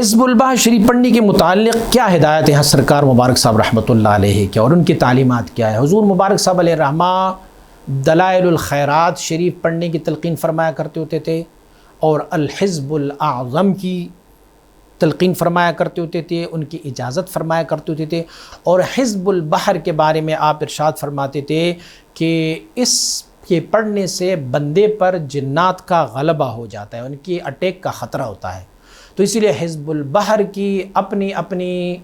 حزب البحر شریف پڑھنے کے متعلق کیا ہدایت ہیں سرکار مبارک صاحب رحمۃ اللہ علیہ کی اور ان کی تعلیمات کیا ہے؟ حضور مبارک صاحب علیہ الرحمہ دلائل الخیرات شریف پڑھنے کی تلقین فرمایا کرتے ہوتے تھے اور الحزب الاعظم کی تلقین فرمایا کرتے ہوتے تھے، ان کی اجازت فرمایا کرتے ہوتے تھے، اور حزب البحر کے بارے میں آپ ارشاد فرماتے تھے کہ اس کے پڑھنے سے بندے پر جنات کا غلبہ ہو جاتا ہے، ان کی اٹیک کا خطرہ ہوتا ہے۔ تو اسی لیے حزب البحر کی اپنی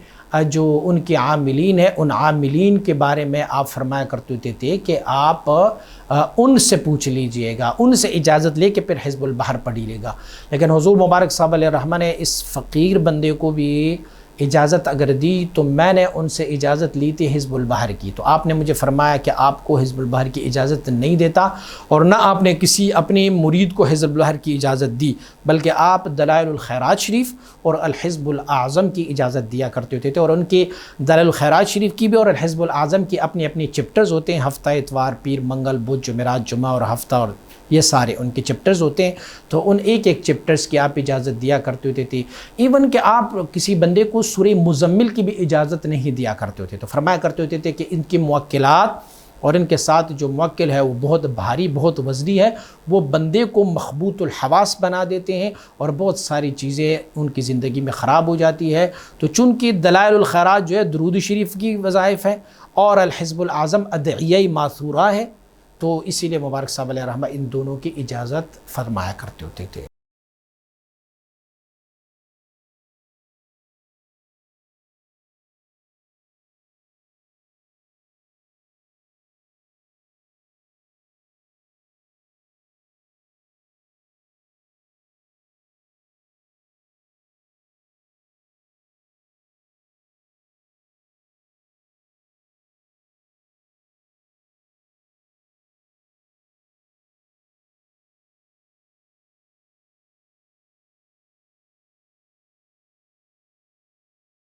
جو ان کے عاملین ہیں، ان عاملین کے بارے میں آپ فرمایا کرتے ہوتے تھے کہ آپ ان سے پوچھ لیجئے گا، ان سے اجازت لے کے پھر حزب البحر پڑھی لے گا۔ لیکن حضور مبارک صاحب علیہ الرحمہ نے اس فقیر بندے کو بھی اجازت اگر دی تو میں نے ان سے اجازت لی تھی حزب البحر کی، تو آپ نے مجھے فرمایا کہ آپ کو حزب البحر کی اجازت نہیں دیتا، اور نہ آپ نے کسی اپنے مرید کو حزب البحر کی اجازت دی، بلکہ آپ دلائل الخیرات شریف اور الحزب الاعظم کی اجازت دیا کرتے ہوتے تھے۔ اور ان کے دلائل الخیرات شریف کی بھی اور الحزب الاعظم کی اپنی چپٹرز ہوتے ہیں، ہفتہ اتوار، پیر، منگل، بدھ، جمعرات، جمعہ اور ہفتہ، اور یہ سارے ان کے چپٹرز ہوتے ہیں۔ تو ان ایک چپٹرز کی آپ اجازت دیا کرتے ہوتے تھے۔ ایون کہ آپ کسی بندے کو سورہ مزمل کی بھی اجازت نہیں دیا کرتے ہوتے، تو فرمایا کرتے ہوتے تھے کہ ان کی موکلات اور ان کے ساتھ جو موکل ہے وہ بہت بھاری، بہت وزنی ہے، وہ بندے کو مخبوط الحواس بنا دیتے ہیں اور بہت ساری چیزیں ان کی زندگی میں خراب ہو جاتی ہے۔ تو چونکہ دلائل الخیرات جو ہے درود شریف کی وظائف ہے اور الحزب الاعظم ادعیہ ماثورہ ہے، تو اسی لیے مبارک صاحب علیہ الرحمہ ان دونوں کی اجازت فرمایا کرتے ہوتے تھے۔